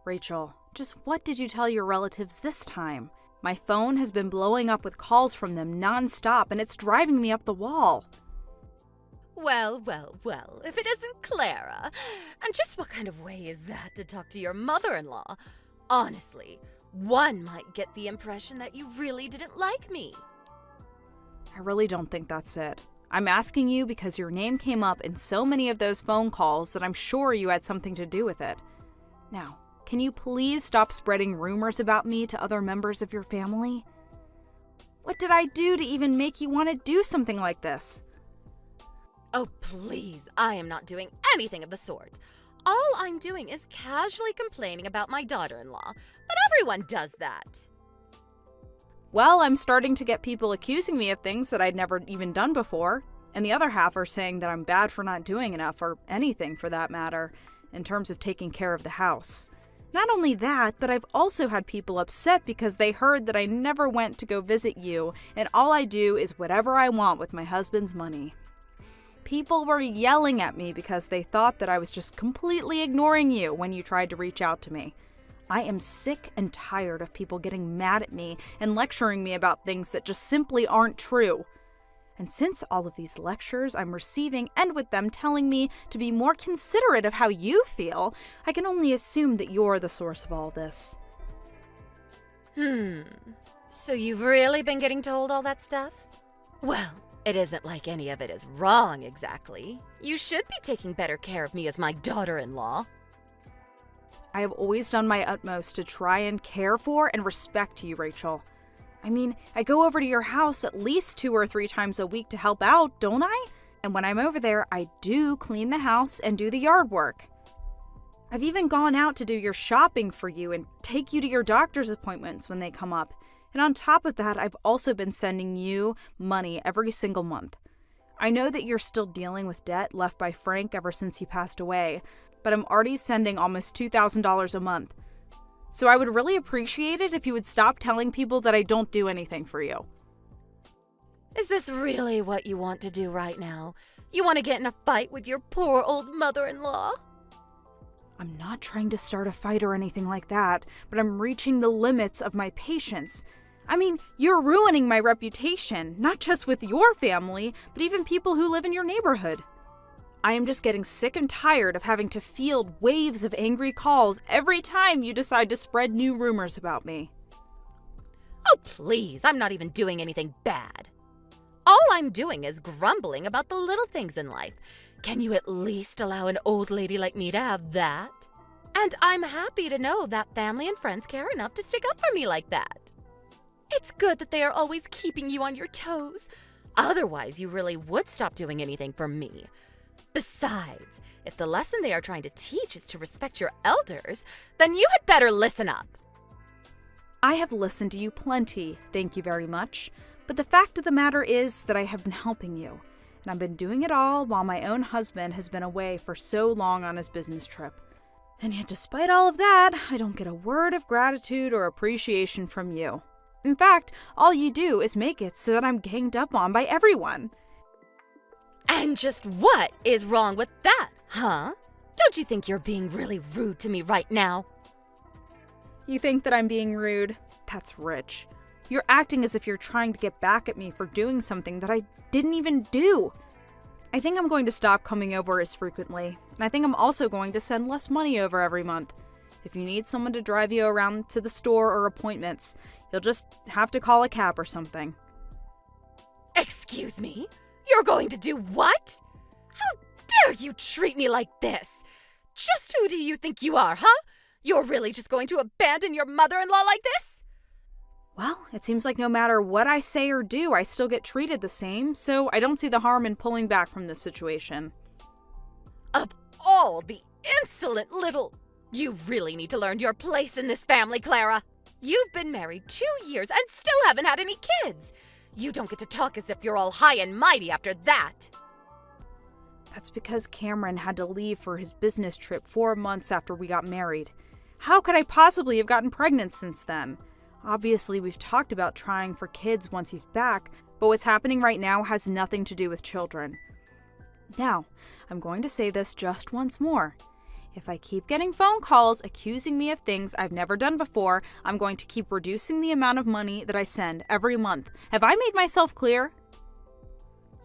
Rachel, just what did you tell your relatives this time? My phone has been blowing up with calls from them nonstop, and it's driving me up the wall. Well, if it isn't Clara. And just what kind of way is that to talk to your mother-in-law? Honestly, one might get the impression that you really didn't like me. I really don't think that's it. I'm asking you because your name came up in so many of those phone calls that I'm sure you had something to do with it. Now, can you please stop spreading rumors about me to other members of your family? What did I do to even make you want to do something like this? Oh, please, I am not doing anything of the sort. All I'm doing is casually complaining about my daughter-in-law, but everyone does that. Well, I'm starting to get people accusing me of things that I'd never even done before, and the other half are saying that I'm bad for not doing enough, or anything for that matter, in terms of taking care of the house. Not only that, but I've also had people upset because they heard that I never went to go visit you, and all I do is whatever I want with my husband's money. People were yelling at me because they thought that I was just completely ignoring you when you tried to reach out to me. I am sick and tired of people getting mad at me and lecturing me about things that just simply aren't true. And since all of these lectures I'm receiving end with them telling me to be more considerate of how you feel, I can only assume that you're the source of all this. So you've really been getting told all that stuff? Well, it isn't like any of it is wrong exactly. You should be taking better care of me as my daughter-in-law. I have always done my utmost to try and care for and respect you, Rachel. I mean, I go over to your house at least 2 or 3 times a week to help out, don't I? And when I'm over there, I do clean the house and do the yard work. I've even gone out to do your shopping for you and take you to your doctor's appointments when they come up. And on top of that, I've also been sending you money every single month. I know that you're still dealing with debt left by Frank ever since he passed away, but I'm already sending almost $2,000 a month. So I would really appreciate it if you would stop telling people that I don't do anything for you. Is this really what you want to do right now? You want to get in a fight with your poor old mother-in-law? I'm not trying to start a fight or anything like that, but I'm reaching the limits of my patience. I mean, you're ruining my reputation, not just with your family, but even people who live in your neighborhood. I am just getting sick and tired of having to field waves of angry calls every time you decide to spread new rumors about me. Oh, please, I'm not even doing anything bad. All I'm doing is grumbling about the little things in life. Can you at least allow an old lady like me to have that? And I'm happy to know that family and friends care enough to stick up for me like that. It's good that they are always keeping you on your toes. Otherwise, you really would stop doing anything for me. Besides, if the lesson they are trying to teach is to respect your elders, then you had better listen up. I have listened to you plenty, thank you very much. But the fact of the matter is that I have been helping you. And I've been doing it all while my own husband has been away for so long on his business trip. And yet despite all of that, I don't get a word of gratitude or appreciation from you. In fact, all you do is make it so that I'm ganged up on by everyone. And just what is wrong with that, huh? Don't you think you're being really rude to me right now? You think that I'm being rude? That's rich. You're acting as if you're trying to get back at me for doing something that I didn't even do. I think I'm going to stop coming over as frequently, and I think I'm also going to send less money over every month. If you need someone to drive you around to the store or appointments, you'll just have to call a cab or something. Excuse me? You're going to do what? How dare you treat me like this? Just who do you think you are, huh? You're really just going to abandon your mother-in-law like this? Well, it seems like no matter what I say or do, I still get treated the same, so I don't see the harm in pulling back from this situation. Of all the insolent little... You really need to learn your place in this family, Clara. You've been married 2 years and still haven't had any kids. You don't get to talk as if you're all high and mighty after that. That's because Cameron had to leave for his business trip 4 months after we got married. How could I possibly have gotten pregnant since then? Obviously, we've talked about trying for kids once he's back, but what's happening right now has nothing to do with children. Now, I'm going to say this just once more. If I keep getting phone calls accusing me of things I've never done before, I'm going to keep reducing the amount of money that I send every month. Have I made myself clear?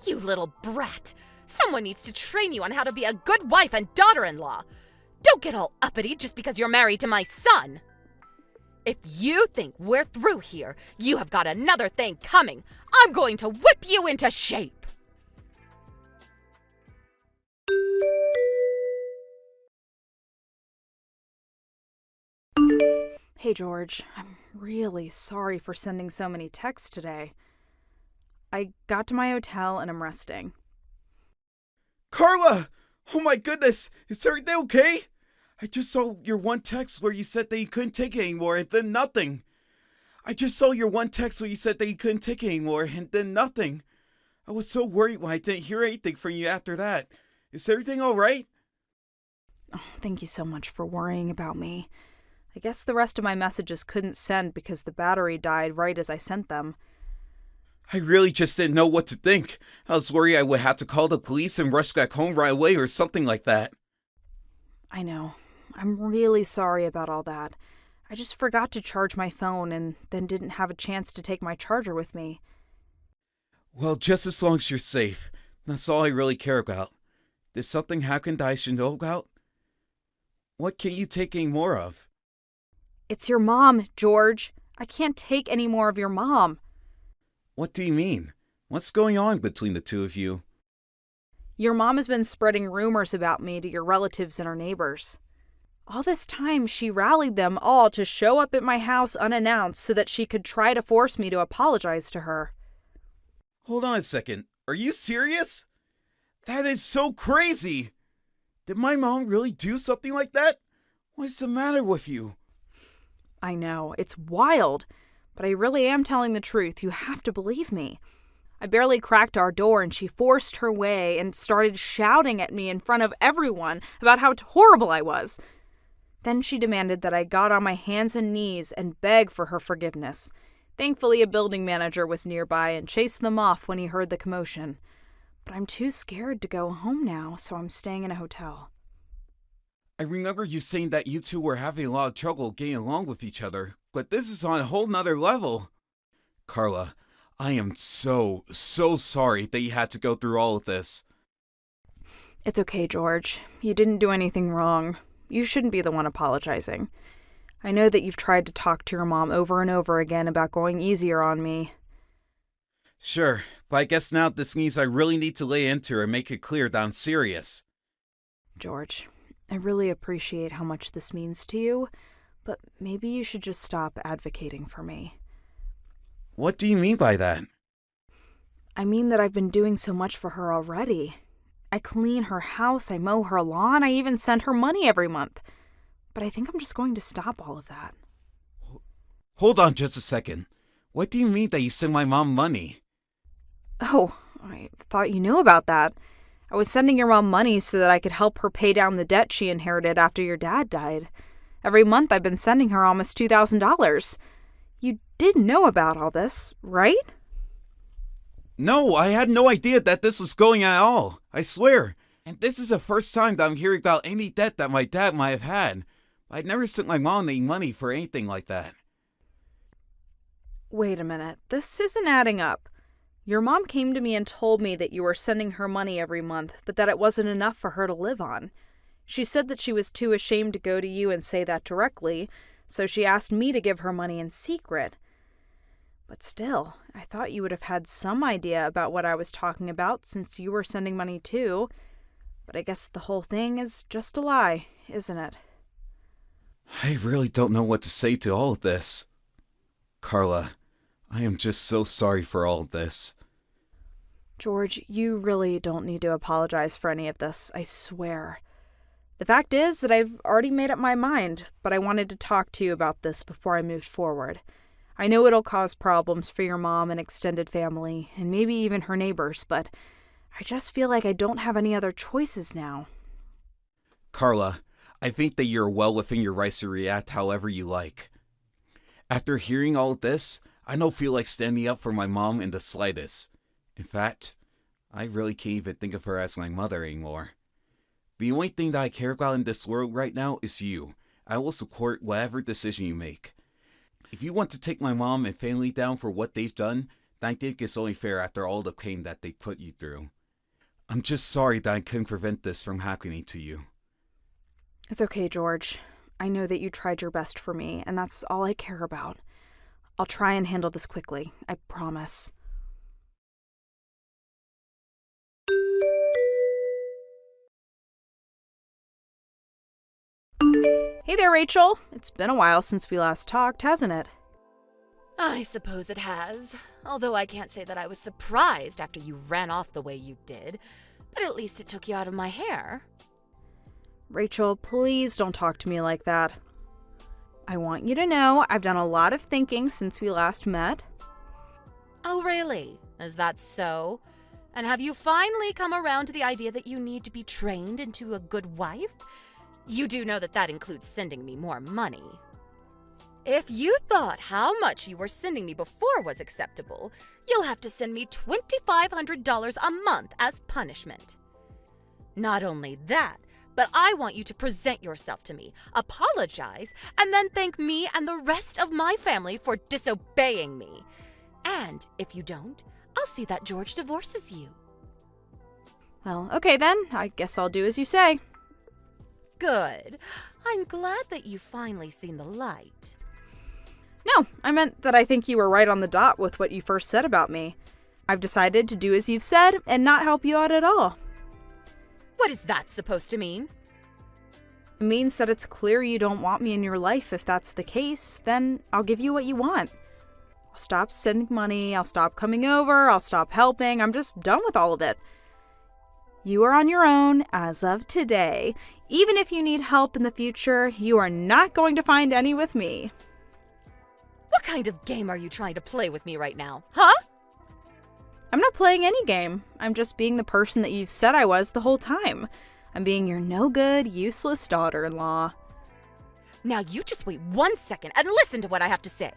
You little brat! Someone needs to train you on how to be a good wife and daughter-in-law. Don't get all uppity just because you're married to my son. If you think we're through here, you have got another thing coming. I'm going to whip you into shape. Hey, George, I'm really sorry for sending so many texts today. I got to my hotel and I'm resting. Carla! Oh my goodness! Is everything okay? I just saw your one text where you said that you couldn't take it anymore and then nothing. I was so worried when I didn't hear anything from you after that. Is everything alright? Oh, thank you so much for worrying about me. I guess the rest of my messages couldn't send because the battery died right as I sent them. I really just didn't know what to think. I was worried I would have to call the police and rush back home right away or something like that. I know. I'm really sorry about all that. I just forgot to charge my phone and then didn't have a chance to take my charger with me. Well, just as long as you're safe. That's all I really care about. Did something happen that I should know about? What can't you take any more of? It's your mom, George. I can't take any more of your mom. What do you mean? What's going on between the two of you? Your mom has been spreading rumors about me to your relatives and her neighbors. All this time, she rallied them all to show up at my house unannounced so that she could try to force me to apologize to her. Hold on a second. Are you serious? That is so crazy! Did my mom really do something like that? What's the matter with you? I know, it's wild, but I really am telling the truth. You have to believe me. I barely cracked our door and she forced her way and started shouting at me in front of everyone about how horrible I was. Then she demanded that I got on my hands and knees and beg for her forgiveness. Thankfully, a building manager was nearby and chased them off when he heard the commotion. But I'm too scared to go home now, so I'm staying in a hotel. I remember you saying that you two were having a lot of trouble getting along with each other, but this is on a whole nother level. Carla, I am so sorry that you had to go through all of this. It's okay, George. You didn't do anything wrong. You shouldn't be the one apologizing. I know that you've tried to talk to your mom over and over again about going easier on me. Sure, but I guess now this means I really need to lay into her and make it clear that I'm serious. George, I really appreciate how much this means to you, but maybe you should just stop advocating for me. What do you mean by that? I mean that I've been doing so much for her already. I clean her house, I mow her lawn, I even send her money every month. But I think I'm just going to stop all of that. Hold on just a second. What do you mean that you send my mom money? Oh, I thought you knew about that. I was sending your mom money so that I could help her pay down the debt she inherited after your dad died. Every month I've been sending her almost $2,000. You did know about all this, right? No, I had no idea that this was going at all. I swear. And this is the first time that I'm hearing about any debt that my dad might have had. I'd never sent my mom any money for anything like that. Wait a minute. This isn't adding up. Your mom came to me and told me that you were sending her money every month, but that it wasn't enough for her to live on. She said that she was too ashamed to go to you and say that directly, so she asked me to give her money in secret. But still, I thought you would have had some idea about what I was talking about since you were sending money too. But I guess the whole thing is just a lie, isn't it? I really don't know what to say to all of this. Carla, I am just so sorry for all of this. George, you really don't need to apologize for any of this, I swear. The fact is that I've already made up my mind, but I wanted to talk to you about this before I moved forward. I know it'll cause problems for your mom and extended family, and maybe even her neighbors, but I just feel like I don't have any other choices now. Carla, I think that you're well within your rights to react however you like. After hearing all of this, I don't feel like standing up for my mom in the slightest. In fact, I really can't even think of her as my mother anymore. The only thing that I care about in this world right now is you. I will support whatever decision you make. If you want to take my mom and family down for what they've done, then I think it's only fair after all the pain that they put you through. I'm just sorry that I couldn't prevent this from happening to you. It's okay, George. I know that you tried your best for me, and that's all I care about. I'll try and handle this quickly, I promise. Hey there, Rachel. It's been a while since we last talked, hasn't it? I suppose it has. Although I can't say that I was surprised after you ran off the way you did. But at least it took you out of my hair. Rachel, please don't talk to me like that. I want you to know I've done a lot of thinking since we last met. Oh, really? Is that so? And have you finally come around to the idea that you need to be trained into a good wife? You do know that that includes sending me more money. If you thought how much you were sending me before was acceptable, you'll have to send me $2,500 a month as punishment. Not only that, but I want you to present yourself to me, apologize, and then thank me and the rest of my family for disobeying me. And if you don't, I'll see that George divorces you. Well, okay then. I guess I'll do as you say. Good. I'm glad that you've finally seen the light. No, I meant that I think you were right on the dot with what you first said about me. I've decided to do as you've said and not help you out at all. What is that supposed to mean? It means that it's clear you don't want me in your life. If that's the case, then I'll give you what you want. I'll stop sending money, I'll stop coming over, I'll stop helping, I'm just done with all of it. You are on your own as of today. Even if you need help in the future, you are not going to find any with me. What kind of game are you trying to play with me right now, huh? I'm not playing any game. I'm just being the person that you've said I was the whole time. I'm being your no-good, useless daughter-in-law. Now you just wait 1 second and listen to what I have to say.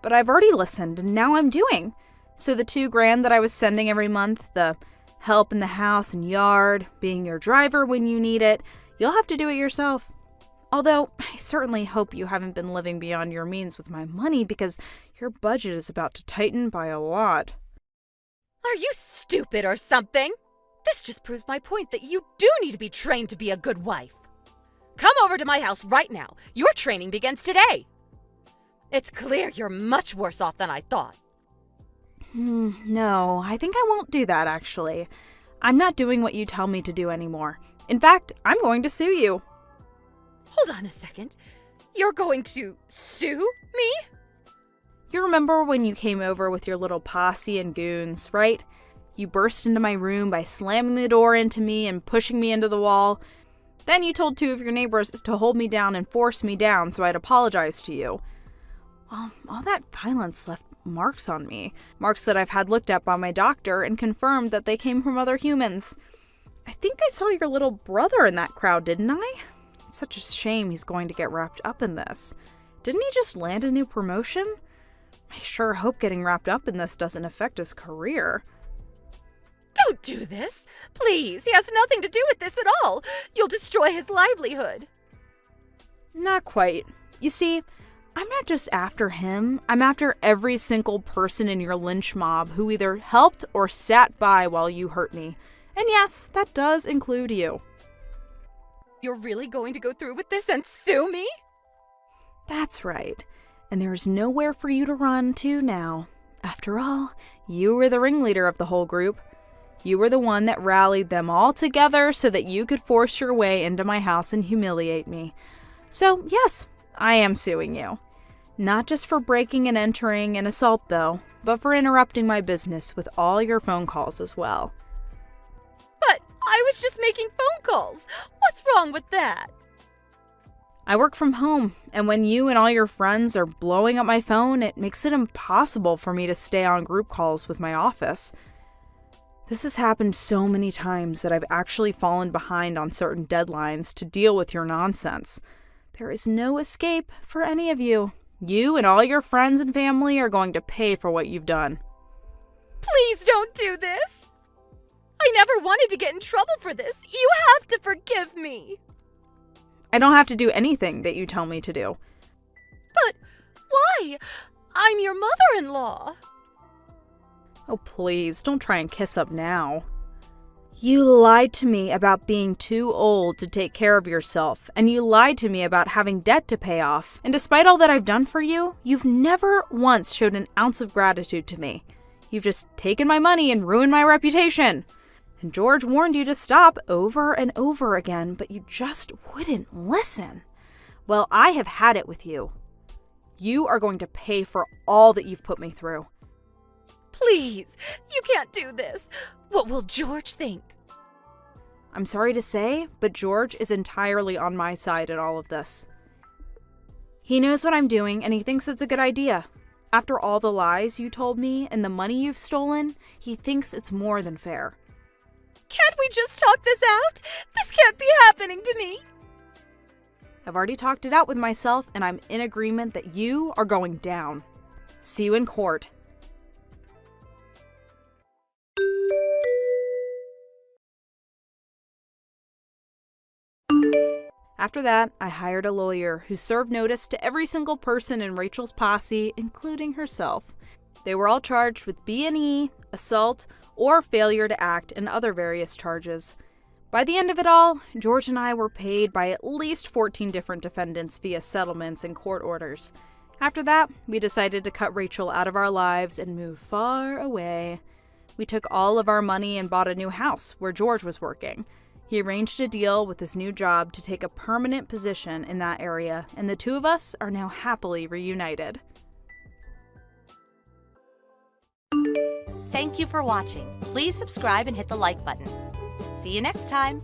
But I've already listened, and now I'm doing. So the $2,000 that I was sending every month, the help in the house and yard, being your driver when you need it, you'll have to do it yourself. Although, I certainly hope you haven't been living beyond your means with my money because your budget is about to tighten by a lot. Are you stupid or something? This just proves my point that you do need to be trained to be a good wife. Come over to my house right now. Your training begins today. It's clear you're much worse off than I thought. No, I think I won't do that, actually. I'm not doing what you tell me to do anymore. In fact, I'm going to sue you. Hold on a second. You're going to sue me? You remember when you came over with your little posse and goons, right? You burst into my room by slamming the door into me and pushing me into the wall. Then you told 2 of your neighbors to hold me down and force me down so I'd apologize to you. Well, all that violence left marks on me. Marks that I've had looked at by my doctor and confirmed that they came from other humans. I think I saw your little brother in that crowd, didn't I? It's such a shame he's going to get wrapped up in this. Didn't he just land a new promotion? I sure hope getting wrapped up in this doesn't affect his career. Don't do this. Please, he has nothing to do with this at all. You'll destroy his livelihood. Not quite. You see, I'm not just after him. I'm after every single person in your lynch mob who either helped or sat by while you hurt me. And yes, that does include you. You're really going to go through with this and sue me? That's right. And there's nowhere for you to run to now. After all, you were the ringleader of the whole group. You were the one that rallied them all together so that you could force your way into my house and humiliate me. So, yes, I am suing you. Not just for breaking and entering an assault, though, but for interrupting my business with all your phone calls as well. But I was just making phone calls. What's wrong with that? I work from home, and when you and all your friends are blowing up my phone, it makes it impossible for me to stay on group calls with my office. This has happened so many times that I've actually fallen behind on certain deadlines to deal with your nonsense. There is no escape for any of you. You and all your friends and family are going to pay for what you've done. Please don't do this. I never wanted to get in trouble for this. You have to forgive me. I don't have to do anything that you tell me to do. But why? I'm your mother-in-law. Oh, please, don't try and kiss up now. You lied to me about being too old to take care of yourself, and you lied to me about having debt to pay off. And despite all that I've done for you, you've never once showed an ounce of gratitude to me. You've just taken my money and ruined my reputation. And George warned you to stop over and over again, but you just wouldn't listen. Well, I have had it with you. You are going to pay for all that you've put me through. Please, you can't do this. What will George think? I'm sorry to say, but George is entirely on my side in all of this. He knows what I'm doing, and he thinks it's a good idea. After all the lies you told me and the money you've stolen, he thinks it's more than fair. Can't we just talk this out? This can't be happening to me. I've already talked it out with myself, and I'm in agreement that you are going down. See you in court. After that, I hired a lawyer who served notice to every single person in Rachel's posse, including herself. They were all charged with B&E, assault, or failure to act, and other various charges. By the end of it all, George and I were paid by at least 14 different defendants via settlements and court orders. After that, we decided to cut Rachel out of our lives and move far away. We took all of our money and bought a new house where George was working. He arranged a deal with his new job to take a permanent position in that area, and the two of us are now happily reunited. Thank you for watching. Please subscribe and hit the like button. See you next time.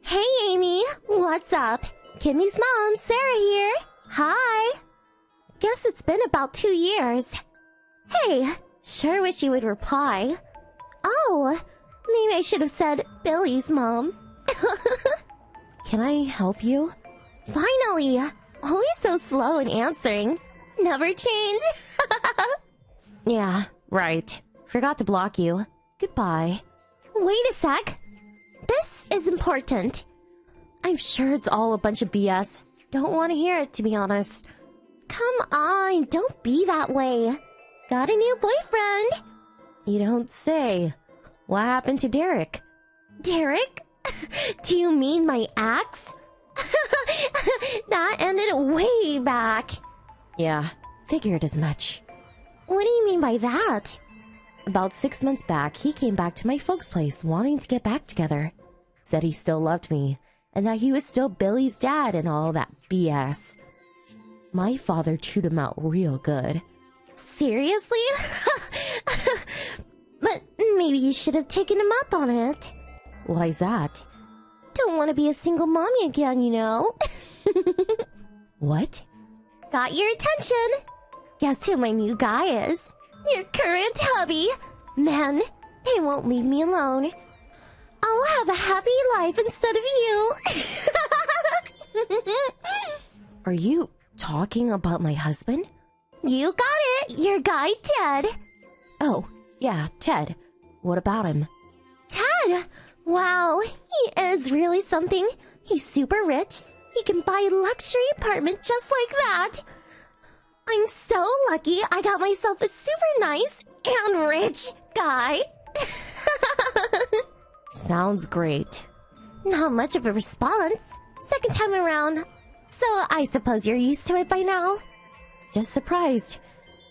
Hey, Amy. What's up? Kimmy's mom, Sarah here. Hi. Guess it's been about 2 years. Hey, sure wish you would reply. Oh, maybe I should have said Billy's mom. Can I help you? Finally! Always so slow in answering. Never change. Yeah, right. Forgot to block you. Goodbye. Wait a sec. This is important. I'm sure it's all a bunch of BS. Don't want to hear it, to be honest. Come on, don't be that way. Got a new boyfriend. You don't say. What happened to Derek? Derek? Do you mean my ex? That ended way back. Yeah, figured as much. What do you mean by that? About 6 months back, he came back to my folks' place wanting to get back together. Said he still loved me, and that he was still Billy's dad and all that BS. My father chewed him out real good. Seriously? But maybe you should have taken him up on it. Why's that? Don't want to be a single mommy again, you know. What? Got your attention. Guess who my new guy is? Your current hubby. Man, he won't leave me alone. I'll have a happy life instead of you. Are you talking about my husband? You got it. Your guy, Ted. Oh, yeah, Ted. What about him? Ted? Wow, he is really something. He's super rich. He can buy a luxury apartment just like that. I'm so lucky I got myself a super nice and rich guy. Sounds great. Not much of a response. Second time around. So I suppose you're used to it by now? Just surprised.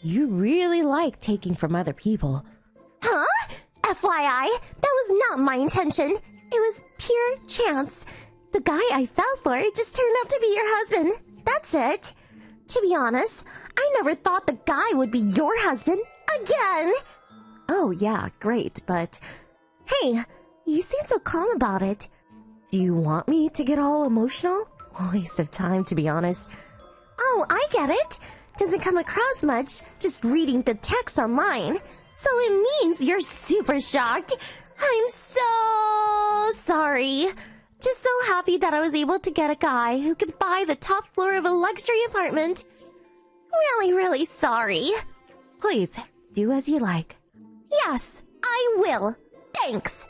You really like taking from other people. Huh? FYI, that was not my intention. It was pure chance. The guy I fell for just turned out to be your husband. That's it. To be honest, I never thought the guy would be your husband again. Oh yeah, great, but... Hey, you seem so calm about it. Do you want me to get all emotional? Waste of time, to be honest. Oh, I get it. Doesn't come across much, just reading the text online. So it means you're super shocked. I'm so sorry. Just so happy that I was able to get a guy who could buy the top floor of a luxury apartment. Really, really sorry. Please, do as you like. Yes, I will. Thanks.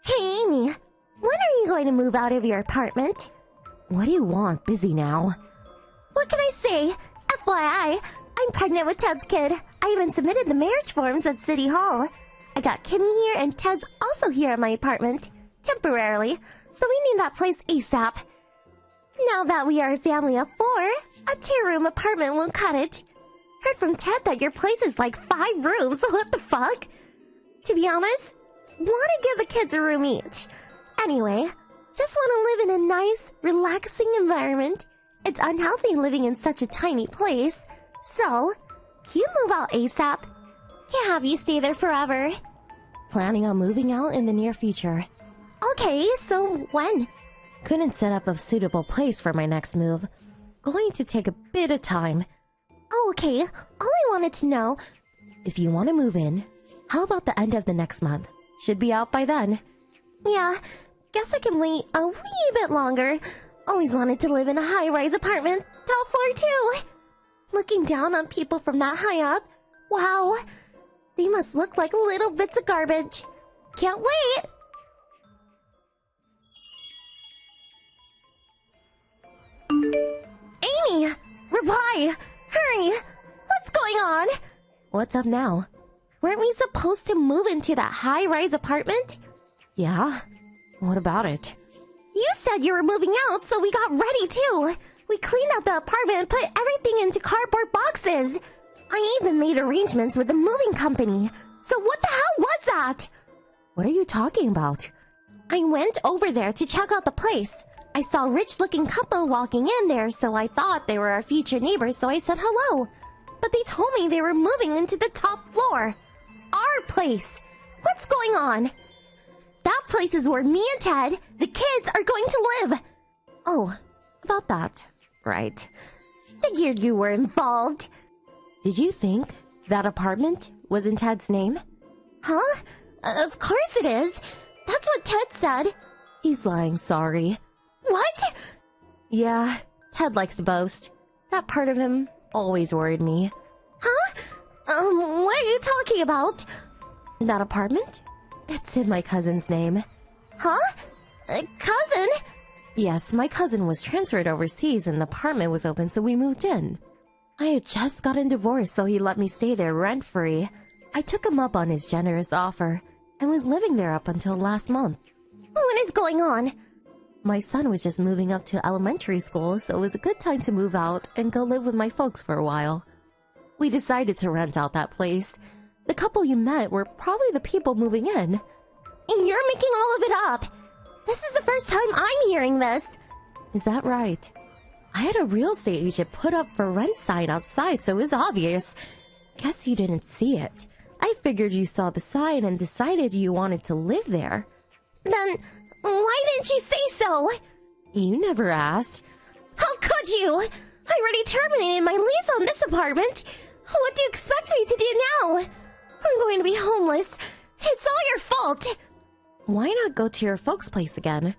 Hey, Amy. When are you going to move out of your apartment? What do you want? Busy now. What can I say? FYI, I'm pregnant with Ted's kid. I even submitted the marriage forms at City Hall. I got Kimmy here and Ted's also here at my apartment. Temporarily. So we need that place ASAP. Now that we are a family of 4, a 2-room apartment won't cut it. Heard from Ted that your place is like 5 rooms. What the fuck? To be honest, want to give the kids a room each. Anyway, just want to live in a nice, relaxing environment. It's unhealthy living in such a tiny place. So, can you move out ASAP? Can't have you stay there forever. Planning on moving out in the near future. Okay, so when? Couldn't set up a suitable place for my next move. Going to take a bit of time. Oh, okay. All I wanted to know... If you want to move in, how about the end of the next month? Should be out by then. Yeah, guess I can wait a wee bit longer. Always wanted to live in a high-rise apartment, top floor too. Looking down on people from that high up. Wow, they must look like little bits of garbage. Can't wait! Amy! Reply! Hurry! What's going on? What's up now? Weren't we supposed to move into that high-rise apartment? Yeah? What about it? You said you were moving out, so we got ready too. We cleaned out the apartment and put everything into cardboard boxes. I even made arrangements with the moving company. So what the hell was that? What are you talking about? I went over there to check out the place. I saw a rich-looking couple walking in there, so I thought they were our future neighbors, so I said hello. But they told me they were moving into the top floor. Our place. What's going on? That place is where me and Ted, the kids, are going to live. Oh, about that. Right. Figured you were involved. Did you think that apartment was in Ted's name? Huh? Of course it is. That's what Ted said. He's lying, sorry. What? Yeah, Ted likes to boast. That part of him always worried me. Huh? What are you talking about? That apartment? It's in my cousin's name. Huh? Cousin? Yes, my cousin was transferred overseas and the apartment was open, so we moved in. I had just gotten divorced, so he let me stay there rent-free. I took him up on his generous offer and was living there up until last month. What is going on? My son was just moving up to elementary school, so it was a good time to move out and go live with my folks for a while. We decided to rent out that place. The couple you met were probably the people moving in. You're making all of it up. This is the first time I'm hearing this. Is that right? I had a real estate agent put up for rent sign outside, so it was obvious. Guess you didn't see it. I figured you saw the sign and decided you wanted to live there. Then, why didn't you say so? You never asked. How could you? I already terminated my lease on this apartment. What do you expect me to do now? I'm going to be homeless. It's all your fault. Why not go to your folks' place again?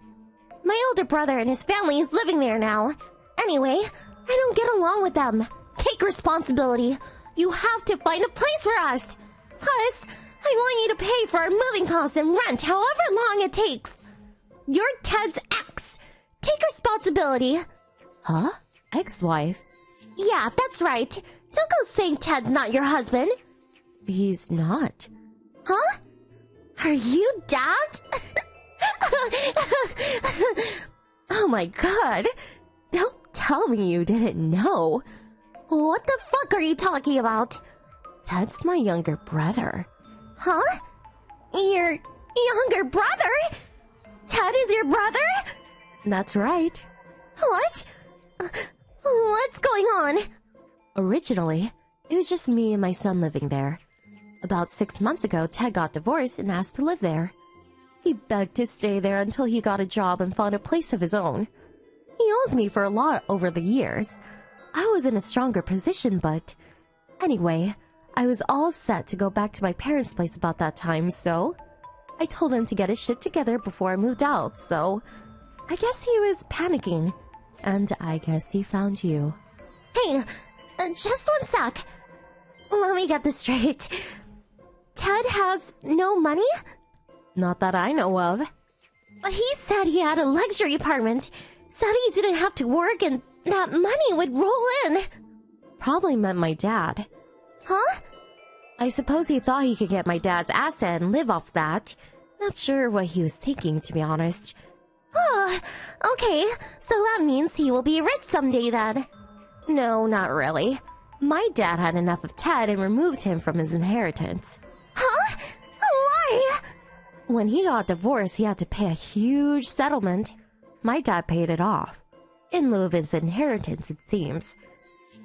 My older brother and his family is living there now. Anyway, I don't get along with them. Take responsibility. You have to find a place for us. Plus, I want you to pay for our moving costs and rent however long it takes. You're Ted's ex. Take responsibility. Huh? Ex-wife? Yeah, that's right. Don't go saying Ted's not your husband. He's not. Huh? Are you Dad? Oh my god. Don't tell me you didn't know. What the fuck are you talking about? Ted's my younger brother. Huh? Your younger brother? Ted is your brother? That's right. What? What's going on? Originally, it was just me and my son living there. About 6 months ago, Ted got divorced and asked to live there. He begged to stay there until he got a job and found a place of his own. He owes me for a lot over the years. I was in a stronger position, but... Anyway, I was all set to go back to my parents' place about that time, so I told him to get his shit together before I moved out, so I guess he was panicking. And I guess he found you. Hey, just one sec. Let me get this straight. Ted has no money? Not that I know of. He said he had a luxury apartment. Said he didn't have to work and that money would roll in. Probably meant my dad. Huh? I suppose he thought he could get my dad's asset and live off that. Not sure what he was thinking, to be honest. Oh, okay. So that means he will be rich someday then. No, not really. My dad had enough of Ted and removed him from his inheritance. Huh? Why? When he got divorced, he had to pay a huge settlement. My dad paid it off. In lieu of his inheritance, it seems.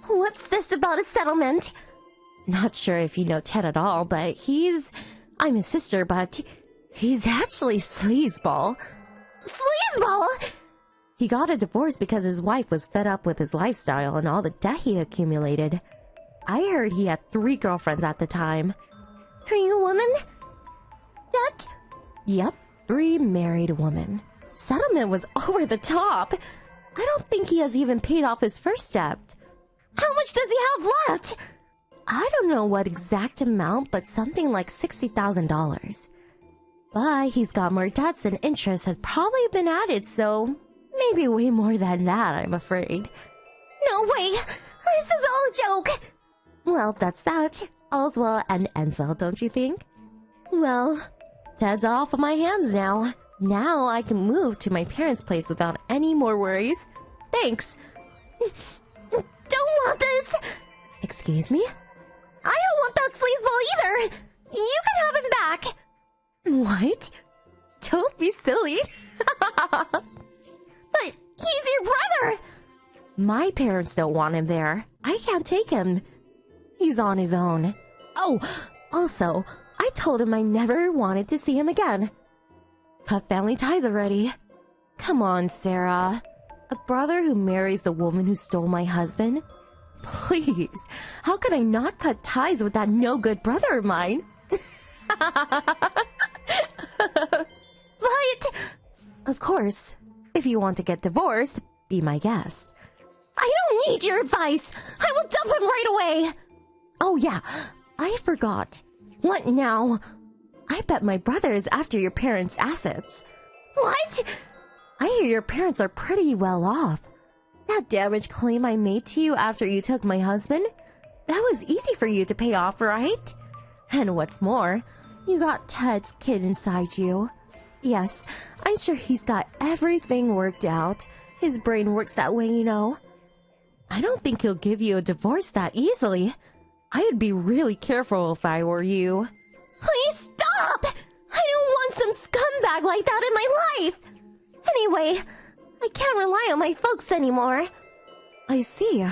What's this about a settlement? Not sure if you know Ted at all, but I'm his sister, but he's actually sleazeball. Sleazeball? He got a divorce because his wife was fed up with his lifestyle and all the debt he accumulated. I heard he had 3 girlfriends at the time. 3 women? Debt? Yep, 3 married women. Settlement was over the top. I don't think he has even paid off his first debt. How much does he have left? I don't know what exact amount, but something like $60,000. But he's got more debts and interest has probably been added, so maybe way more than that, I'm afraid. No way! This is all a joke! Well, that's that. All's well and ends well, don't you think? Well, Ted's off of my hands now. Now I can move to my parents' place without any more worries. Thanks. Don't want this! Excuse me? I don't want that sleazeball either! You can have him back! What? Don't be silly. But he's your brother! My parents don't want him there. I can't take him. He's on his own. Oh, also, I told him I never wanted to see him again. Cut family ties already. Come on, Sarah. A brother who marries the woman who stole my husband? Please, how could I not cut ties with that no-good brother of mine? But, of course, if you want to get divorced, be my guest. I don't need your advice. I will dump him right away. Oh yeah, I forgot. What now? I bet my brother is after your parents' assets. What? I hear your parents are pretty well off. That damage claim I made to you after you took my husband? That was easy for you to pay off, right? And what's more, you got Ted's kid inside you. Yes, I'm sure he's got everything worked out. His brain works that way, you know. I don't think he'll give you a divorce that easily. I would be really careful if I were you. Please stop! I don't want some scumbag like that in my life! Anyway, I can't rely on my folks anymore. I see.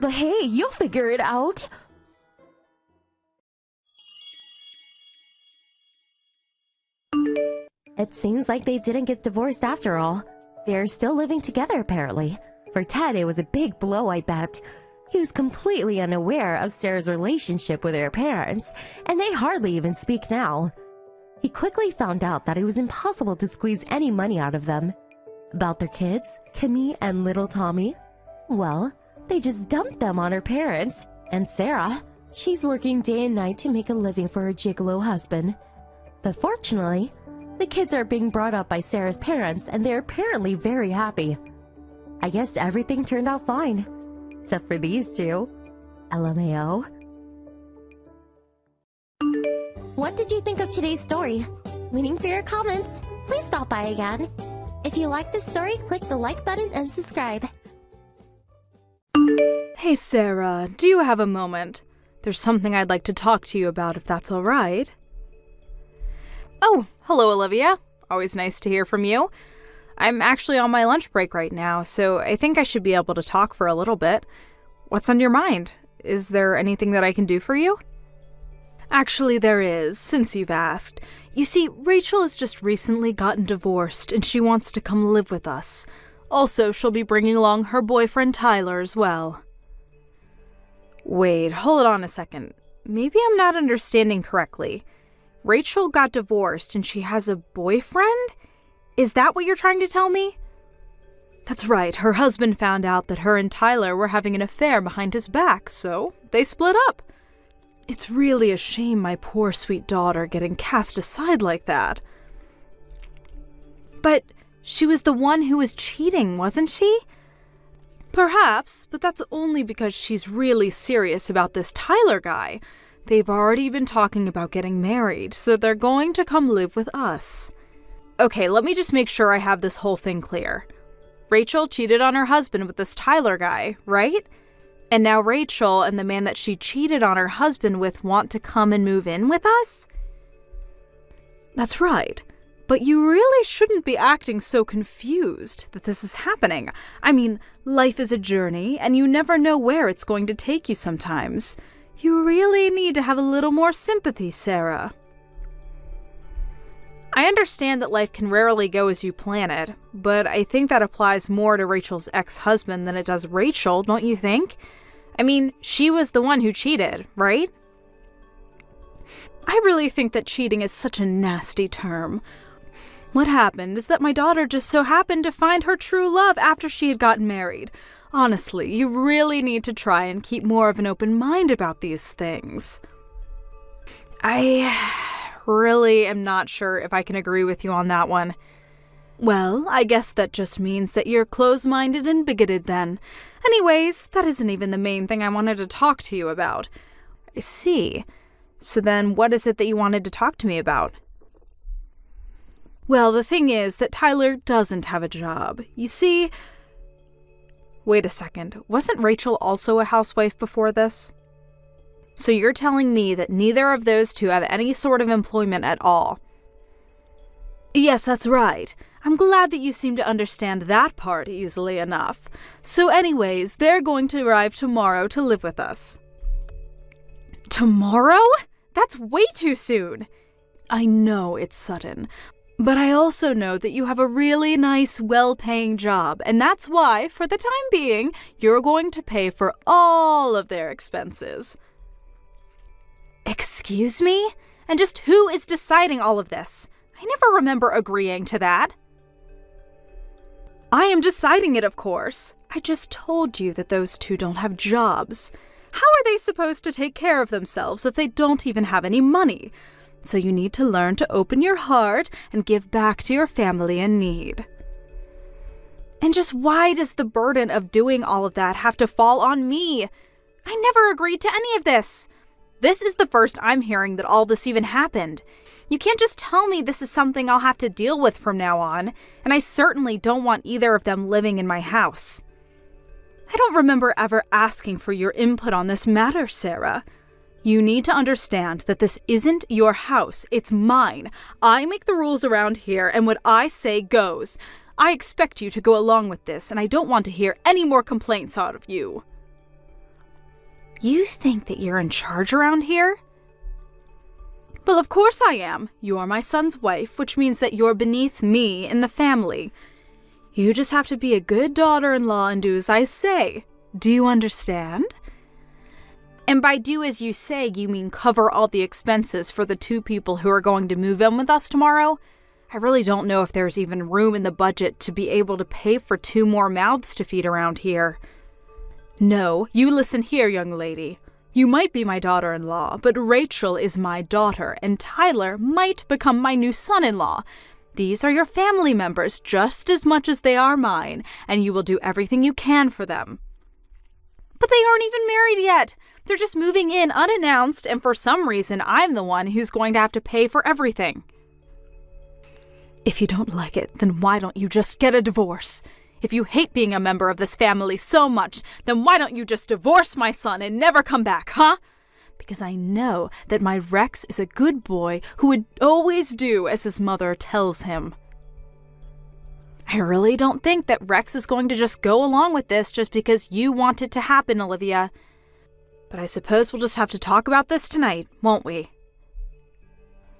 But hey, you'll figure it out. It seems like they didn't get divorced after all. They're still living together, apparently. For Ted, it was a big blow, I bet. He was completely unaware of Sarah's relationship with her parents, and they hardly even speak now. He quickly found out that it was impossible to squeeze any money out of them. About their kids, Kimmy and little Tommy, well, they just dumped them on her parents. And Sarah, she's working day and night to make a living for her gigolo husband. But fortunately, the kids are being brought up by Sarah's parents, and they're apparently very happy. I guess everything turned out fine. Except for these two. LMAO. What did you think of today's story? Waiting for your comments. Please stop by again. If you like this story, click the like button and subscribe. Hey Sarah, do you have a moment? There's something I'd like to talk to you about if that's alright. Oh, hello Olivia. Always nice to hear from you. I'm actually on my lunch break right now, so I think I should be able to talk for a little bit. What's on your mind? Is there anything that I can do for you? Actually, there is, since you've asked. You see, Rachel has just recently gotten divorced, and she wants to come live with us. Also, she'll be bringing along her boyfriend Tyler as well. Wait, hold on a second. maybe I'm not understanding correctly. Rachel got divorced and she has a boyfriend? Is that what you're trying to tell me? That's right, her husband found out that her and Tyler were having an affair behind his back, so they split up. It's really a shame my poor sweet daughter getting cast aside like that. But she was the one who was cheating, wasn't she? Perhaps, but that's only because she's really serious about this Tyler guy. They've already been talking about getting married, so they're going to come live with us. Okay, let me just make sure I have this whole thing clear. Rachel cheated on her husband with this Tyler guy, right? And now Rachel and the man that she cheated on her husband with want to come and move in with us? That's right. But you really shouldn't be acting so confused that this is happening. I mean, life is a journey, and you never know where it's going to take you sometimes. You really need to have a little more sympathy, Sarah. I understand that life can rarely go as you plan it, but I think that applies more to Rachel's ex-husband than it does Rachel, don't you think? I mean, she was the one who cheated, right? I really think that cheating is such a nasty term. What happened is that my daughter just so happened to find her true love after she had gotten married. Honestly, you really need to try and keep more of an open mind about these things. I really am not sure if I can agree with you on that one. Well, I guess that just means that you're close-minded and bigoted then. Anyways, that isn't even the main thing I wanted to talk to you about. I see. So then what is it that you wanted to talk to me about? Well, the thing is that Tyler doesn't have a job. You see... Wait a second. Wasn't Rachel also a housewife before this? So you're telling me that neither of those two have any sort of employment at all? Yes, that's right. I'm glad that you seem to understand that part easily enough. So anyways, they're going to arrive tomorrow to live with us. Tomorrow? That's way too soon. I know it's sudden, but I also know that you have a really nice, well-paying job, and that's why, for the time being, you're going to pay for all of their expenses. Excuse me? And just who is deciding all of this? I never remember agreeing to that. I am deciding it, of course. I just told you that those two don't have jobs. How are they supposed to take care of themselves if they don't even have any money? So you need to learn to open your heart and give back to your family in need. And just why does the burden of doing all of that have to fall on me? I never agreed to any of this. This is the first I'm hearing that all this even happened. You can't just tell me this is something I'll have to deal with from now on, and I certainly don't want either of them living in my house. I don't remember ever asking for your input on this matter, Sarah. You need to understand that this isn't your house, it's mine. I make the rules around here, and what I say goes. I expect you to go along with this, and I don't want to hear any more complaints out of you. You think that you're in charge around here? Well, of course I am. You're my son's wife, which means that you're beneath me in the family. You just have to be a good daughter-in-law and do as I say. Do you understand? And by do as you say, you mean cover all the expenses for the two people who are going to move in with us tomorrow? I really don't know if there's even room in the budget to be able to pay for 2 more mouths to feed around here. No, you listen here, young lady. You might be my daughter-in-law, but Rachel is my daughter, and Tyler might become my new son-in-law. These are your family members just as much as they are mine, and you will do everything you can for them. But they aren't even married yet. They're just moving in unannounced, and for some reason, I'm the one who's going to have to pay for everything. If you don't like it, then why don't you just get a divorce? If you hate being a member of this family so much, then why don't you just divorce my son and never come back, huh? Because I know that my Rex is a good boy who would always do as his mother tells him. I really don't think that Rex is going to just go along with this just because you want it to happen, Olivia. But I suppose we'll just have to talk about this tonight, won't we?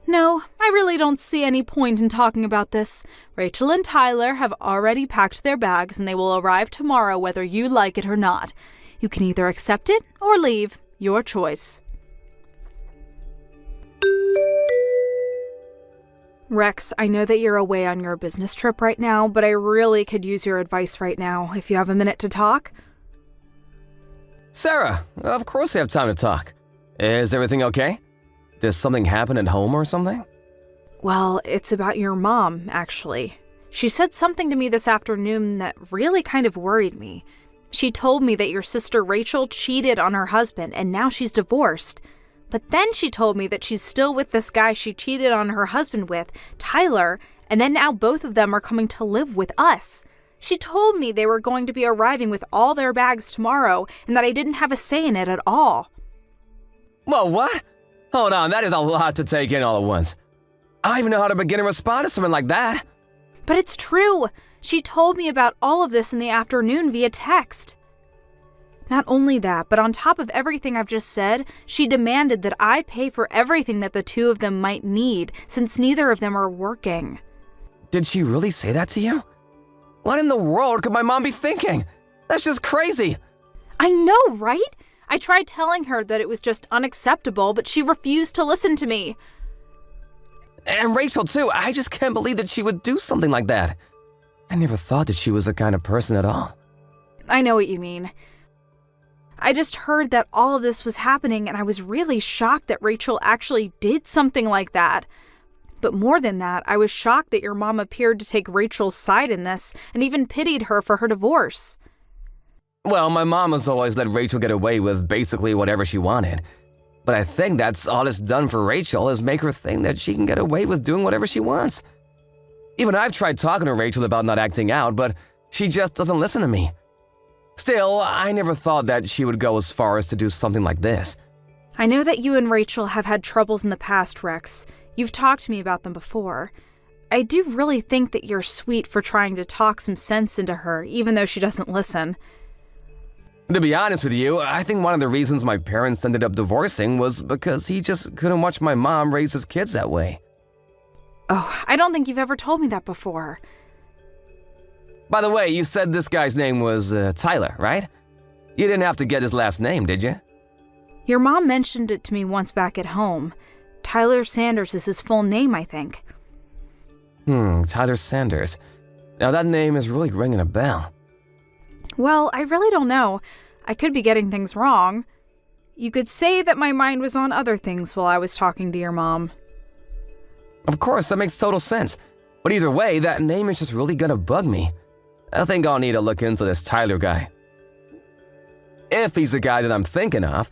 No, I really don't see any point in talking about this. Rachel and Tyler have already packed their bags and they will arrive tomorrow whether you like it or not. You can either accept it or leave. Your choice. Rex, I know that you're away on your business trip right now, but I really could use your advice right now, if you have a minute to talk. Sarah, of course I have time to talk. Is everything okay? Did something happen at home or something? Well, it's about your mom, actually. She said something to me this afternoon that really kind of worried me. She told me that your sister Rachel cheated on her husband and now she's divorced. But then she told me that she's still with this guy she cheated on her husband with, Tyler, and then now both of them are coming to live with us. She told me they were going to be arriving with all their bags tomorrow and that I didn't have a say in it at all. Whoa, what? Hold on, that is a lot to take in all at once. I don't even know how to begin to respond to something like that. But it's true. She told me about all of this in the afternoon via text. Not only that, but on top of everything I've just said, she demanded that I pay for everything that the two of them might need, since neither of them are working. Did she really say that to you? What in the world could my mom be thinking? That's just crazy. I know, right? I tried telling her that it was just unacceptable, but she refused to listen to me. And Rachel, too. I just can't believe that she would do something like that. I never thought that she was the kind of person at all. I know what you mean. I just heard that all of this was happening and I was really shocked that Rachel actually did something like that. But more than that, I was shocked that your mom appeared to take Rachel's side in this and even pitied her for her divorce. Well, my mom has always let Rachel get away with basically whatever she wanted. But I think that's all it's done for Rachel is make her think that she can get away with doing whatever she wants. Even I've tried talking to Rachel about not acting out, but she just doesn't listen to me. Still, I never thought that she would go as far as to do something like this. I know that you and Rachel have had troubles in the past, Rex. You've talked to me about them before. I do really think that you're sweet for trying to talk some sense into her, even though she doesn't listen. To be honest with you, I think one of the reasons my parents ended up divorcing was because he just couldn't watch my mom raise his kids that way. Oh, I don't think you've ever told me that before. By the way, you said this guy's name was Tyler, right? You didn't have to get his last name, did you? Your mom mentioned it to me once back at home. Tyler Sanders is his full name, I think. Tyler Sanders. Now that name is really ringing a bell. Well, I really don't know. I could be getting things wrong. You could say that my mind was on other things while I was talking to your mom. Of course, that makes total sense. But either way, that name is just really gonna bug me. I think I'll need to look into this Tyler guy. If he's the guy that I'm thinking of,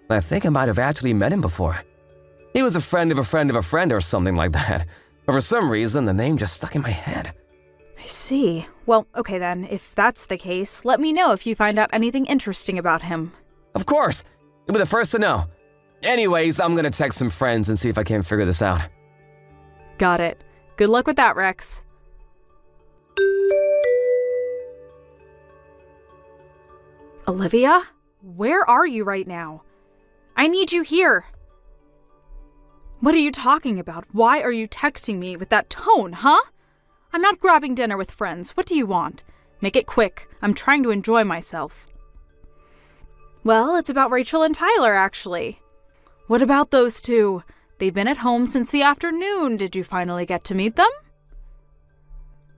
I think I might have actually met him before. He was a friend of a friend of a friend or something like that. But for some reason, the name just stuck in my head. I see. Well, okay then, if that's the case, let me know if you find out anything interesting about him. Of course! You'll be the first to know. Anyways, I'm gonna text some friends and see if I can figure this out. Got it. Good luck with that, Rex. Olivia? Where are you right now? I need you here. What are you talking about? Why are you texting me with that tone, huh? I'm not grabbing dinner with friends. What do you want? Make it quick. I'm trying to enjoy myself. Well, it's about Rachel and Tyler, actually. What about those two? They've been at home since the afternoon. Did you finally get to meet them?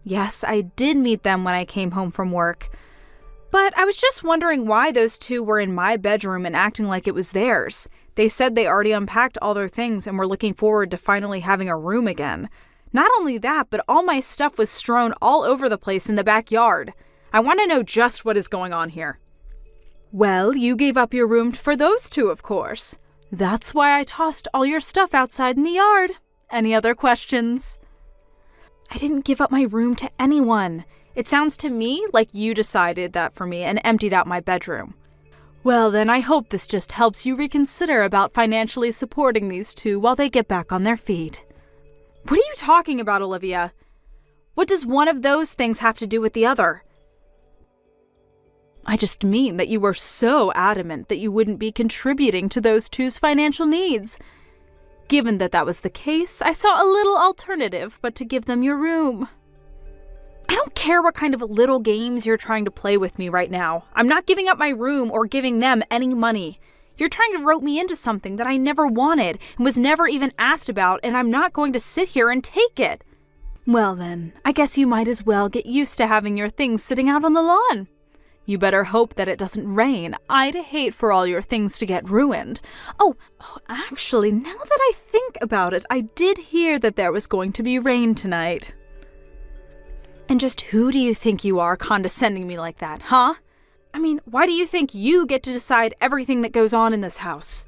Yes, I did meet them when I came home from work. But I was just wondering why those two were in my bedroom and acting like it was theirs. They said they already unpacked all their things and were looking forward to finally having a room again. Not only that, but all my stuff was strewn all over the place in the backyard. I want to know just what is going on here. Well, you gave up your room for those two, of course. That's why I tossed all your stuff outside in the yard. Any other questions? I didn't give up my room to anyone. It sounds to me like you decided that for me and emptied out my bedroom. Well, then I hope this just helps you reconsider about financially supporting these two while they get back on their feet. What are you talking about, Olivia? What does one of those things have to do with the other? I just mean that you were so adamant that you wouldn't be contributing to those two's financial needs. Given that that was the case, I saw a little alternative but to give them your room. I don't care what kind of little games you're trying to play with me right now. I'm not giving up my room or giving them any money. You're trying to rope me into something that I never wanted and was never even asked about, and I'm not going to sit here and take it. Well then, I guess you might as well get used to having your things sitting out on the lawn. You better hope that it doesn't rain. I'd hate for all your things to get ruined. Oh, actually, now that I think about it, I did hear that there was going to be rain tonight. And just who do you think you are condescending me like that, huh? I mean, why do you think you get to decide everything that goes on in this house?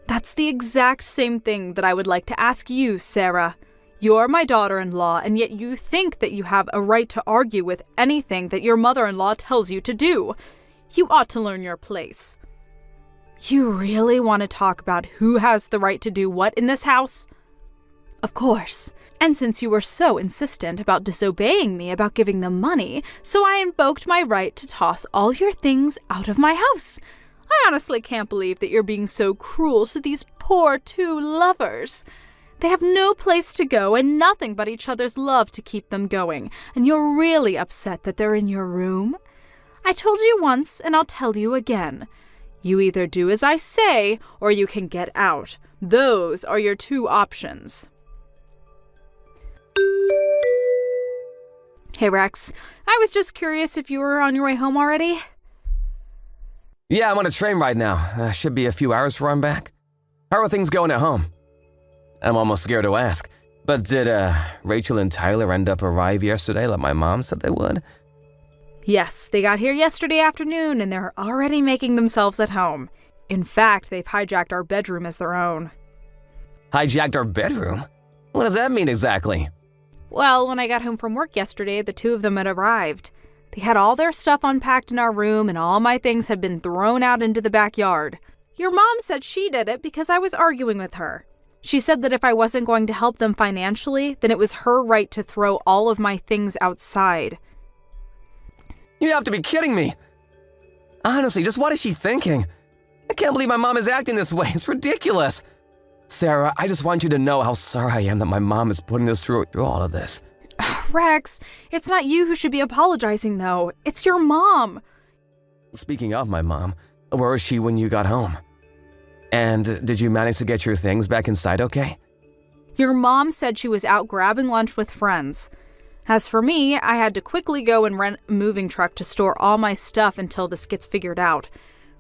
That's the exact same thing that I would like to ask you, Sarah. You're my daughter-in-law, and yet you think that you have a right to argue with anything that your mother-in-law tells you to do. You ought to learn your place. You really want to talk about who has the right to do what in this house? Of course. And since you were so insistent about disobeying me about giving them money, so I invoked my right to toss all your things out of my house. I honestly can't believe that you're being so cruel to these poor two lovers. They have no place to go and nothing but each other's love to keep them going, and you're really upset that they're in your room? I told you once, and I'll tell you again. You either do as I say, or you can get out. Those are your two options. Hey Rex, I was just curious if you were on your way home already? Yeah, I'm on a train right now. Should be a few hours before I'm back. How are things going at home? I'm almost scared to ask, but did Rachel and Tyler end up arrive yesterday like my mom said they would? Yes, they got here yesterday afternoon and they're already making themselves at home. In fact, they've hijacked our bedroom as their own. Hijacked our bedroom? What does that mean exactly? Well, when I got home from work yesterday, the two of them had arrived. They had all their stuff unpacked in our room and all my things had been thrown out into the backyard. Your mom said she did it because I was arguing with her. She said that if I wasn't going to help them financially, then it was her right to throw all of my things outside. You have to be kidding me! Honestly, just what is she thinking? I can't believe my mom is acting this way. It's ridiculous. Sarah, I just want you to know how sorry I am that my mom is putting us through all of this. Rex, it's not you who should be apologizing, though. It's your mom. Speaking of my mom, where was she when you got home? And did you manage to get your things back inside okay? Your mom said she was out grabbing lunch with friends. As for me, I had to quickly go and rent a moving truck to store all my stuff until this gets figured out.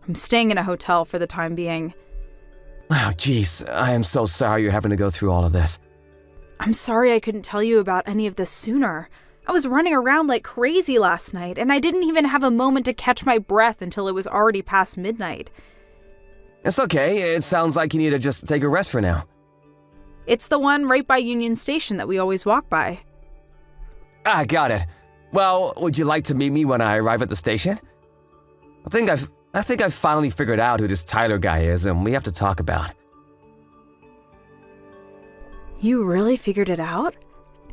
I'm staying in a hotel for the time being. Oh, jeez, I am so sorry you're having to go through all of this. I'm sorry I couldn't tell you about any of this sooner. I was running around like crazy last night, and I didn't even have a moment to catch my breath until it was already past midnight. It's okay, it sounds like you need to just take a rest for now. It's the one right by Union Station that we always walk by. Ah, got it. Well, would you like to meet me when I arrive at the station? I think I've finally figured out who this Tyler guy is, and we have to talk about. You really figured it out?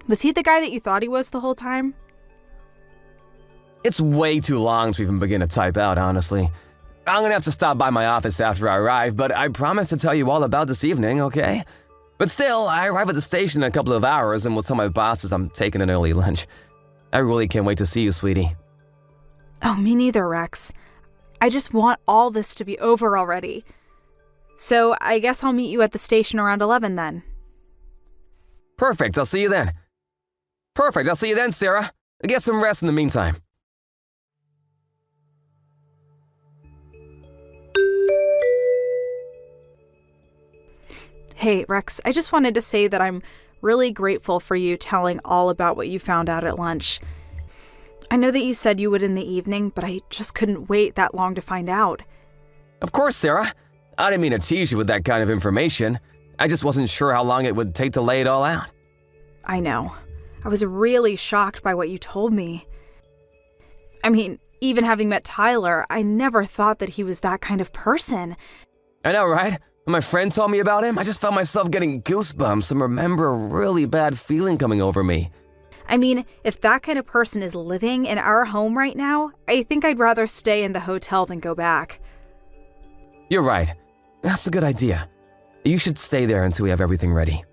Was he the guy that you thought he was the whole time? It's way too long to even begin to type out, honestly. I'm gonna have to stop by my office after I arrive, but I promise to tell you all about this evening, okay? But still, I arrive at the station in a couple of hours and will tell my bosses I'm taking an early lunch. I really can't wait to see you, sweetie. Oh, me neither, Rex. I just want all this to be over already. So I guess I'll meet you at the station around 11 then. Perfect, I'll see you then. Perfect, I'll see you then, Sarah. Get some rest in the meantime. Hey, Rex, I just wanted to say that I'm really grateful for you telling all about what you found out at lunch. I know that you said you would in the evening, but I just couldn't wait that long to find out. Of course, Sarah. I didn't mean to tease you with that kind of information. I just wasn't sure how long it would take to lay it all out. I know. I was really shocked by what you told me. I mean, even having met Tyler, I never thought that he was that kind of person. I know, right? When my friend told me about him, I just felt myself getting goosebumps and remember a really bad feeling coming over me. I mean, if that kind of person is living in our home right now, I think I'd rather stay in the hotel than go back. You're right. That's a good idea. You should stay there until we have everything ready.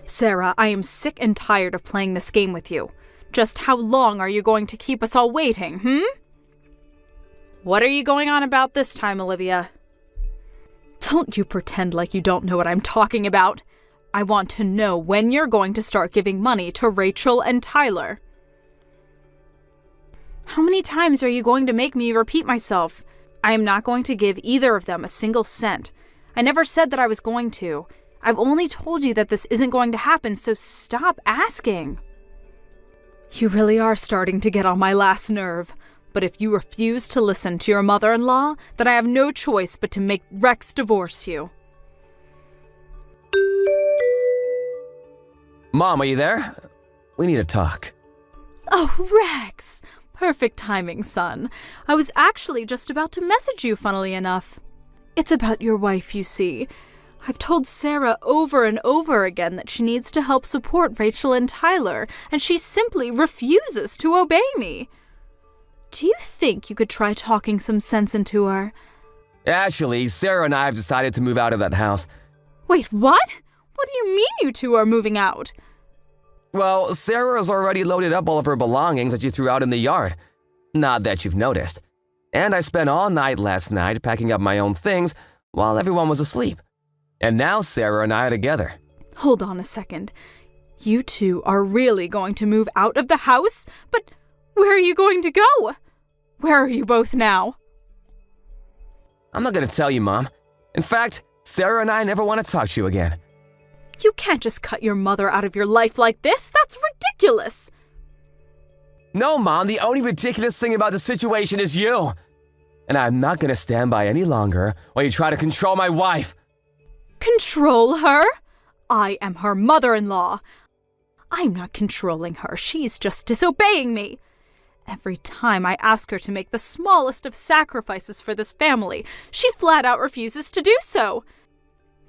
Sarah, I am sick and tired of playing this game with you. Just how long are you going to keep us all waiting, What are you going on about this time, Olivia? Don't you pretend like you don't know what I'm talking about. I want to know when you're going to start giving money to Rachel and Tyler. How many times are you going to make me repeat myself? I am not going to give either of them a single cent. I never said that I was going to. I've only told you that this isn't going to happen, so stop asking. You really are starting to get on my last nerve. But if you refuse to listen to your mother-in-law, then I have no choice but to make Rex divorce you. Mom, are you there? We need to talk. Oh, Rex! Perfect timing, son. I was actually just about to message you, funnily enough. It's about your wife, you see. I've told Sarah over and over again that she needs to help support Rachel and Tyler, and she simply refuses to obey me. Do you think you could try talking some sense into her? Actually, Sarah and I have decided to move out of that house. Wait, what? What do you mean you two are moving out? Well, Sarah has already loaded up all of her belongings that you threw out in the yard. Not that you've noticed. And I spent all night last night packing up my own things while everyone was asleep. And now Sarah and I are together. Hold on a second. You two are really going to move out of the house? But where are you going to go? Where are you both now? I'm not going to tell you, Mom. In fact, Sarah and I never want to talk to you again. You can't just cut your mother out of your life like this. That's ridiculous. No, Mom, the only ridiculous thing about the situation is you. And I'm not going to stand by any longer while you try to control my wife. Control her? I am her mother-in-law. I'm not controlling her. She's just disobeying me. Every time I ask her to make the smallest of sacrifices for this family, she flat out refuses to do so.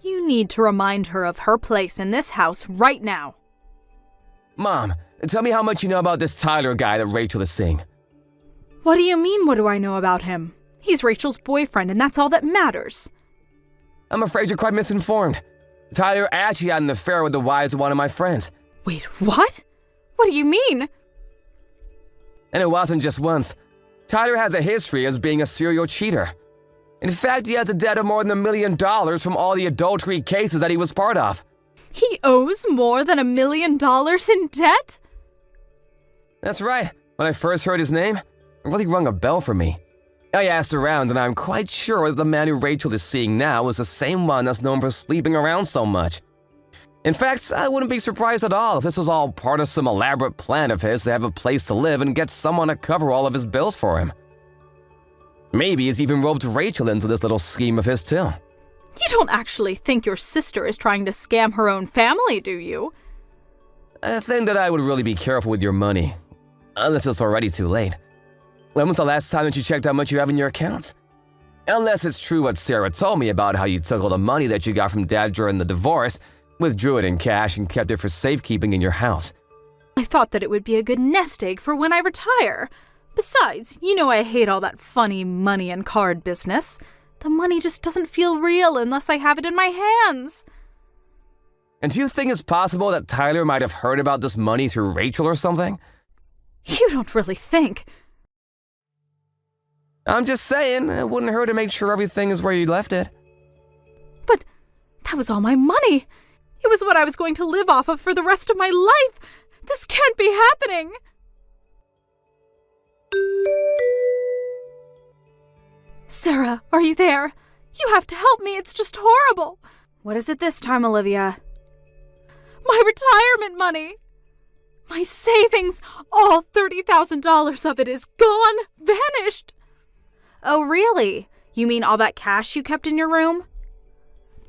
You need to remind her of her place in this house right now. Mom, tell me how much you know about this Tyler guy that Rachel is seeing. What do you mean, what do I know about him? He's Rachel's boyfriend, and that's all that matters. I'm afraid you're quite misinformed. Tyler actually had an affair with the wives of one of my friends. Wait, what? What do you mean? And it wasn't just once. Tyler has a history as being a serial cheater. In fact, he has a debt of more than $1 million from all the adultery cases that he was part of. He owes more than $1 million in debt? That's right. When I first heard his name, it really rung a bell for me. I asked around, and I'm quite sure that the man who Rachel is seeing now is the same one that's known for sleeping around so much. In fact, I wouldn't be surprised at all if this was all part of some elaborate plan of his to have a place to live and get someone to cover all of his bills for him. Maybe he's even roped Rachel into this little scheme of his too. You don't actually think your sister is trying to scam her own family, do you? I think that I would really be careful with your money, unless it's already too late. When was the last time that you checked how much you have in your accounts? Unless it's true what Sarah told me about how you took all the money that you got from Dad during the divorce, withdrew it in cash, and kept it for safekeeping in your house. I thought that it would be a good nest egg for when I retire. Besides, you know I hate all that funny money and card business. The money just doesn't feel real unless I have it in my hands. And do you think it's possible that Tyler might have heard about this money through Rachel or something? You don't really think. I'm just saying, it wouldn't hurt to make sure everything is where you left it. But that was all my money. It was what I was going to live off of for the rest of my life. This can't be happening. Sarah, are you there? You have to help me. It's just horrible. What is it this time, Olivia? My retirement money. My savings, all $30,000 of it is gone, vanished. Oh, really? You mean all that cash you kept in your room?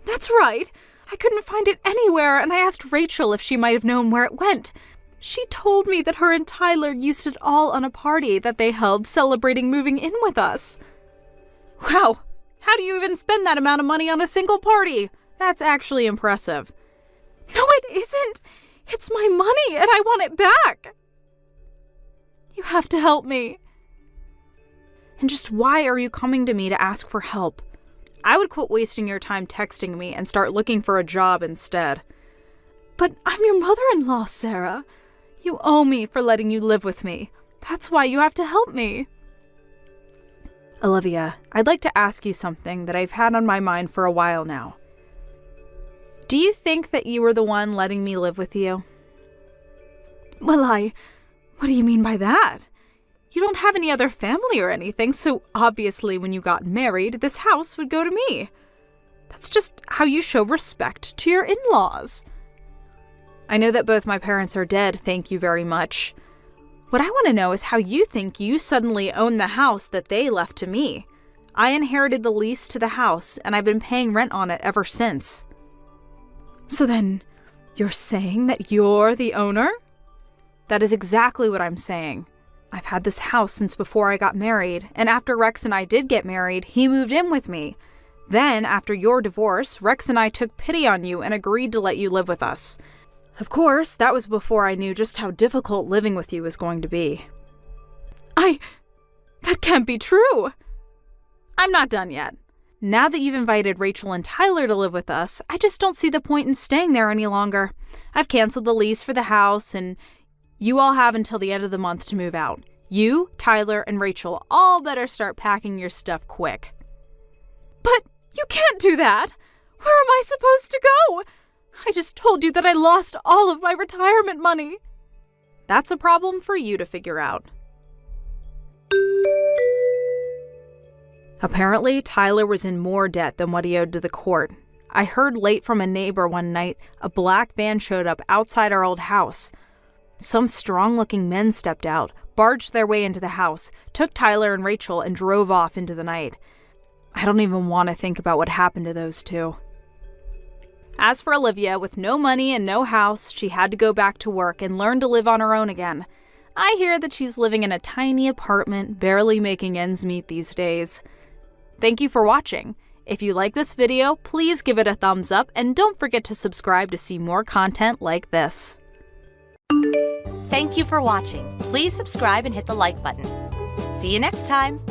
That's right. I couldn't find it anywhere, and I asked Rachel if she might have known where it went. She told me that her and Tyler used it all on a party that they held celebrating moving in with us. Wow, how do you even spend that amount of money on a single party? That's actually impressive. No, it isn't. It's my money, and I want it back. You have to help me. And just why are you coming to me to ask for help? I would quit wasting your time texting me and start looking for a job instead. But I'm your mother-in-law, Sarah. You owe me for letting you live with me. That's why you have to help me. Olivia, I'd like to ask you something that I've had on my mind for a while now. Do you think that you were the one letting me live with you? Well, what do you mean by that? You don't have any other family or anything, so obviously when you got married, this house would go to me. That's just how you show respect to your in-laws. I know that both my parents are dead, thank you very much. What I want to know is how you think you suddenly own the house that they left to me. I inherited the lease to the house, and I've been paying rent on it ever since. So then, you're saying that you're the owner? That is exactly what I'm saying. I've had this house since before I got married, and after Rex and I did get married, he moved in with me. Then, after your divorce, Rex and I took pity on you and agreed to let you live with us. Of course, that was before I knew just how difficult living with you was going to be. That can't be true! I'm not done yet. Now that you've invited Rachel and Tyler to live with us, I just don't see the point in staying there any longer. I've canceled the lease for the house, and you all have until the end of the month to move out. You, Tyler, and Rachel all better start packing your stuff quick. But you can't do that! Where am I supposed to go? I just told you that I lost all of my retirement money. That's a problem for you to figure out. Apparently, Tyler was in more debt than what he owed to the court. I heard late from a neighbor one night a black van showed up outside our old house. Some strong-looking men stepped out, barged their way into the house, took Tyler and Rachel, and drove off into the night. I don't even want to think about what happened to those two. As for Olivia, with no money and no house, she had to go back to work and learn to live on her own again. I hear that she's living in a tiny apartment, barely making ends meet these days. Thank you for watching. If you like this video, please give it a thumbs up and don't forget to subscribe to see more content like this. Thank you for watching. Please subscribe and hit the like button. See you next time.